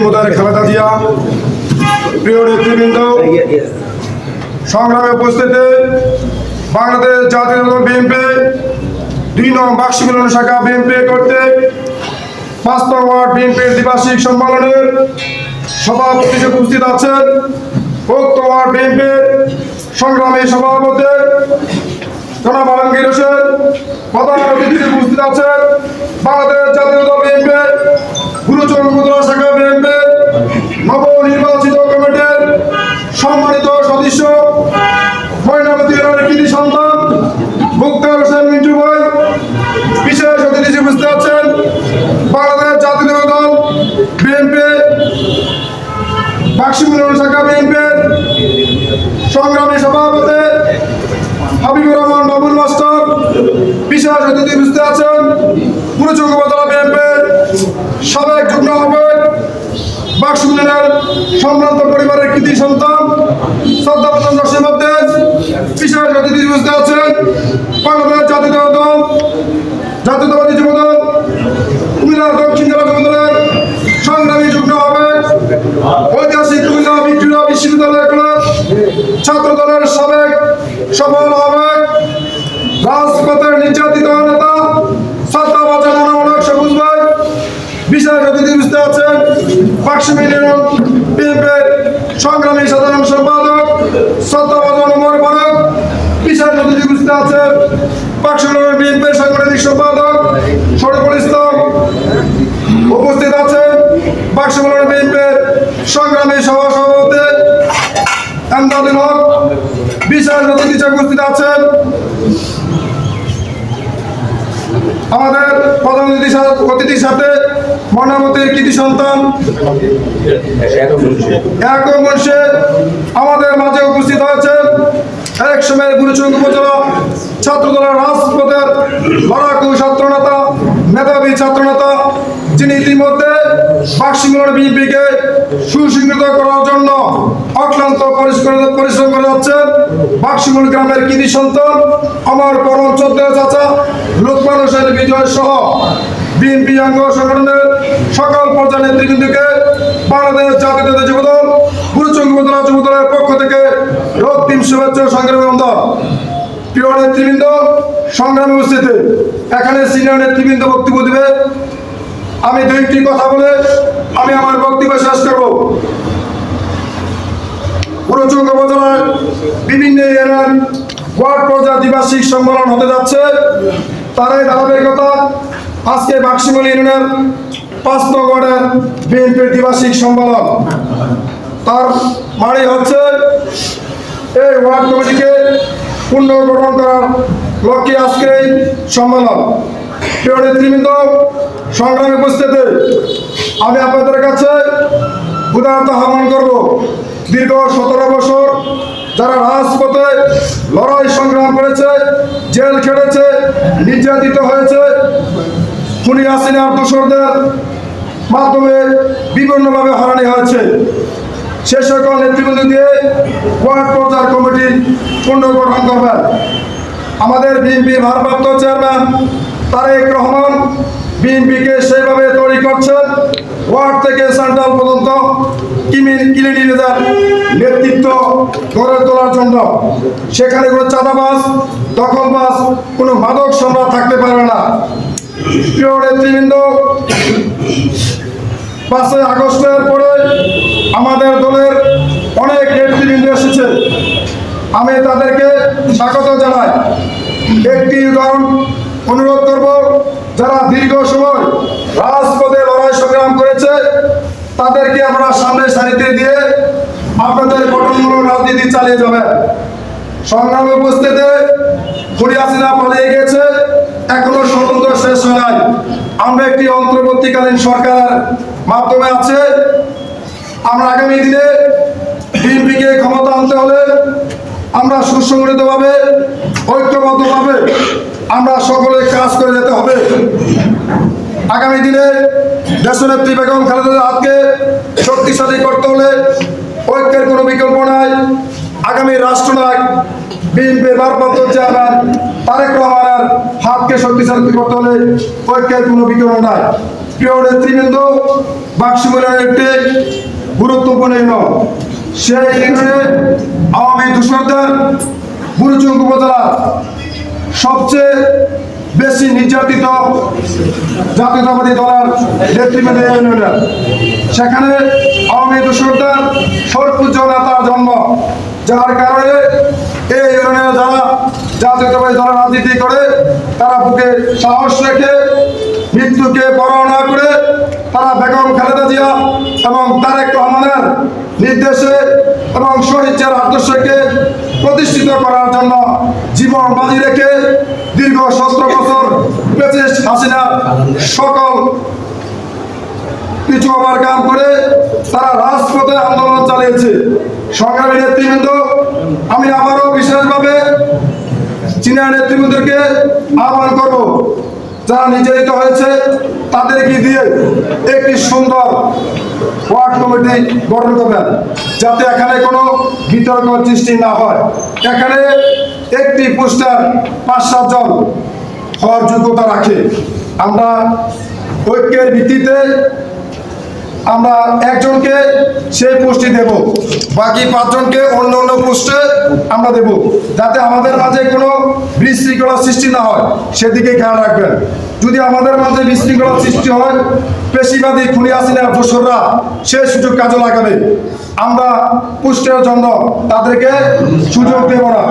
মোতারেক খালেদা জিয়া, প্রিয় নেতৃবৃন্দ, সংগ্রামে উপস্থিতি বাংলাদেশ জাতীয় দল বিএনপি ২ নং বাক্স মিলন শাখা বিএনপি কর্তৃক ৫ নং ওয়ার্ড বিএনপির দ্বিবার্ষিক সম্মেলনের সভাপতি উপস্থিত আছেন উক্ত ওয়ার্ড বিএনপির সংগ্রামী সভাপতি জনাব আলমগীর হোসেন। প্রধান অতিথি উপস্থিত আছেন বাংলাদেশ জাতীয় দল বিএনপি গুরুচরণ উপজেলা শাখা বিএনপি নবনির্বাচিত কমিটির সম্মানিত সদস্য ময়নামতি কৃতি সন্তান মুক্তার হোসেন মিন্টু ভাই। বিশেষ অতিথি উপস্থিত আছেন বাংলাদেশ জাতীয় দল বিএনপি বাক্স মিলন শাখা বিএনপির সংগ্রামী সভাপতি হাবিবুর রহমান বাবুল মাস্টার। বিশেষ অতিথি উপস্থিত আছেন গুরুচরণ উপজেলা বিএনপির সাবেক যুগ্ম আহ্বায়ক বাক্স মিলনের সম্ভ্রান্ত পরিবারের কৃতি সন্তান শ্রদ্ধাভাজন নসিম উদ্দিন। বিশেষ অতিথি উপস্থিত আছেন বাংলাদেশ জাতীয়তাবাদী যুবদল কুমিল্লা দক্ষিণ জেলা যুবদলের সংগ্রামী যুগ্ম আহ্বায়ক ঐতিহাসিক কুমিল্লা ভিক্টোরিয়া বিশ্ববিদ্যালয় কলেজ ছাত্র দলের সাবেক সফল আহ্বায়ক রাজপথের নির্যাতিত নেতা শ্রদ্ধাভাজন মনোমনক সবুজ ভাই। বিশেষ অতিথি উপস্থিত আছেন বাক্স মিলন বিএনপির সংগ্রামী সাধারণ সম্পাদক শ্রদ্ধাভাজন ওমর ফারুক। বিশেষ অতিথি উপস্থিত আছেন বাক্স মিলন বিএনপির সাংগঠনিক সম্পাদক শরীফুল ইসলাম। উপস্থিত আছেন বাক্স মিলন বিএনপির সংগ্রামী সভাপতি এমদাদুল হক। বিশেষ অতিথি উপস্থিত আছেন আমাদের প্রধান অতিথির সাথে ময়নামতির কৃতি সন্তান একক মুন্সি আমাদের মাঝে উপস্থিত হয়েছেন এক সময়ের গুরুচরণ উপজেলা ছাত্রদলের রাজপথের লড়াকু ছাত্রনেতা মেধাবী ছাত্রনেতা, যিনি ইতিমধ্যে বাক্স মিলন বিএনপিকে সুশৃঙ্খলিত করার জন্য অক্লান্ত পরিশ্রম করে যাচ্ছেন বাক্স মিলন গ্রামের কৃতি সন্তান আমার পরম চোদ্দ চাচা লোকমান হোসেন বিজয় সহ বিএনপি অঙ্গ সংগঠনের সকল পর্যায়ের নেতৃবৃন্দকে বাংলাদেশ জাতীয় যুবদল গুরুচরণ উপজেলা যুবদলের পক্ষ থেকে রক্তিম শুভেচ্ছা ও সংগ্রামী বন্ধন। প্রিয় নেতৃবৃন্দ, সংগ্রামী উপস্থিতি, এখানে সিনিয়র নেতৃবৃন্দ বক্তব্য দেবে। আমি দুইটি কথা বলে আমি আমার বক্তব্য শেষ করব। গুরুচরণ উপজেলার বিভিন্ন ইউনিয়ন ওয়ার্ড পর্যায়ে দ্বিবার্ষিক সম্মেলন হতে যাচ্ছে। তারই ধারাবাহিকতা আজকে বাক্সিমল ইউনিয়নের ৫ নং ওয়ার্ডের বিএনপির দ্বিবার্ষিক সম্মেলন। তার মানে হচ্ছে এই ওয়ার্ড কমিটিকে পুনর্গঠন করার লক্ষ্যে আজকে এই সম্মেলন। প্রিয় নেতৃবৃন্দ, সংগ্রামী উপস্থিতি, আমি আপনাদের কাছে উদারতা আহ্বান করব। দীর্ঘ ১৭ বছর যারা রাজপথে লড়াই সংগ্রাম করেছে, জেল খেটেছে, নির্যাতিত হয়েছে, খুনি হাসিনার দোসরদের মাধ্যমে বিভিন্নভাবে হয়রানি হয়েছে, সে সকল নেতৃবৃন্দ দিয়ে ওয়ার্ড পর্যায়ের কমিটি পুনর্গঠন করবেন। আমাদের বিএনপির ভারপ্রাপ্ত চেয়ারম্যান তারেক রহমান বিএনপিকে সেইভাবে তৈরি করছেন ওয়ার্ড থেকে সেন্ট্রাল পর্যন্ত কিলিনিজার নেতৃত্ব গড়ে তোলার জন্য। সেখানে কোনো চাঁদাবাজ, দখলবাজ, কোনো মাদক সম্রাট থাকতে পারবে না। প্রিয় নেতৃবৃন্দ, ৫ই আগস্টের পরে আমাদের দলের অনেক নেতৃবৃন্দ এসেছে, আমি তাদেরকে স্বাগত জানাই। একটি উদাহরণ অনুরোধ করব, যারা দীর্ঘ সময় রাজপথে লড়াই সংগ্রাম করেছে তাদেরকে আমরা সামনে সারিতে দিয়ে আপনাদের গঠনমূলক রাজনীতি চালিয়ে যাবেন। সংগ্রামে উপস্থিতি, খুনি হাসিনা পালিয়ে গেছে, এখনো স্বতন্ত্র শেষ হয় নাই। আমরা একটি অন্তর্বর্তীকালীন সরকার মাধ্যমে আছে। আমরা আগামী দিনে বিএনপিকে ক্ষমতা আনতে হলে আমরা সুসংগঠিতভাবে, ঐক্যবদ্ধভাবে আমরা সকলে কাজ করে যেতে হবে। আগামী দিনে দেশনেত্রী বেগম খালেদা জিয়াকে শক্তিশালী করতে হলে ঐক্যের কোনো বিকল্প নাই। আগামী রাষ্ট্রনায়ক বিএনপির ভারপ্রাপ্ত চেয়ারম্যান তারেক রহমান হাসিনার হাতকে শক্তিশালী করতে হলে ঐক্যের কোনো বিকল্প নাই। প্রিয় নেতৃবৃন্দ, বাক্সমুলের একটি গুরুত্বপূর্ণ ইউনিয়ন। সেই ইউনিয়নে আওয়ামী দূষণদের বুড়িচং উপজেলা সবচেয়ে বেশি নির্যাতিত জাতীয়তাবাদী দলের নেতৃবৃন্দ ইউনিয়নের। সেখানে আওয়ামী দূষণদের সর্বোচ্চ নেতার জন্ম, যার কারণে এই ইউনিয়নে যারা জাতীয়তাবাদী দলের রাজনীতি করে তারা বুকে সাহস রেখে মৃত্যুকে পরোয়া না করে তারা বেগম খালেদা জিয়া এবং তারেক রহমানের নির্দেশে এবং শহীদের আদর্শকে প্রতিষ্ঠিত করার জন্য জীবন বাজি রেখে দীর্ঘ 17 বছর ফ্যাসিস্ট হাসিনার সকল কিছু ওভারকাম করে তারা রাজপথে আন্দোলন চালিয়েছে। সংগ্রামী নেতৃবৃন্দ, আমি আবারও বিশেষভাবে চীনের নেতৃবৃন্দকে আহ্বান করব, যারা নির্যাতিত হয়েছে তাদেরকে দিয়ে একটি সুন্দর ওয়ার্ড কমিটি গঠন করবেন, যাতে এখানে কোনো বিতর্ক সৃষ্টি না হয়। এখানে একটি পোস্টার 5-7 জন হওয়ার যোগ্যতা রাখে। আমরা ঐক্যের ভিত্তিতে আমরা একজনকে সেই পোস্টটি দেব, বাকি 5 জনকে অন্য অন্য পোস্টে আমরা দেব, যাতে আমাদের মাঝে কোনো বিশৃঙ্খলা সৃষ্টি না হয়, সেদিকে খেয়াল রাখবেন। যদি আমাদের মাঝে বিশৃঙ্খলা সৃষ্টি হয়, পেশিবাদী খুনি হাসিনার দোসররা সেই সুযোগ কাজে লাগাবে। আমরা পোস্টের জন্য তাদেরকে সুযোগ দেব না।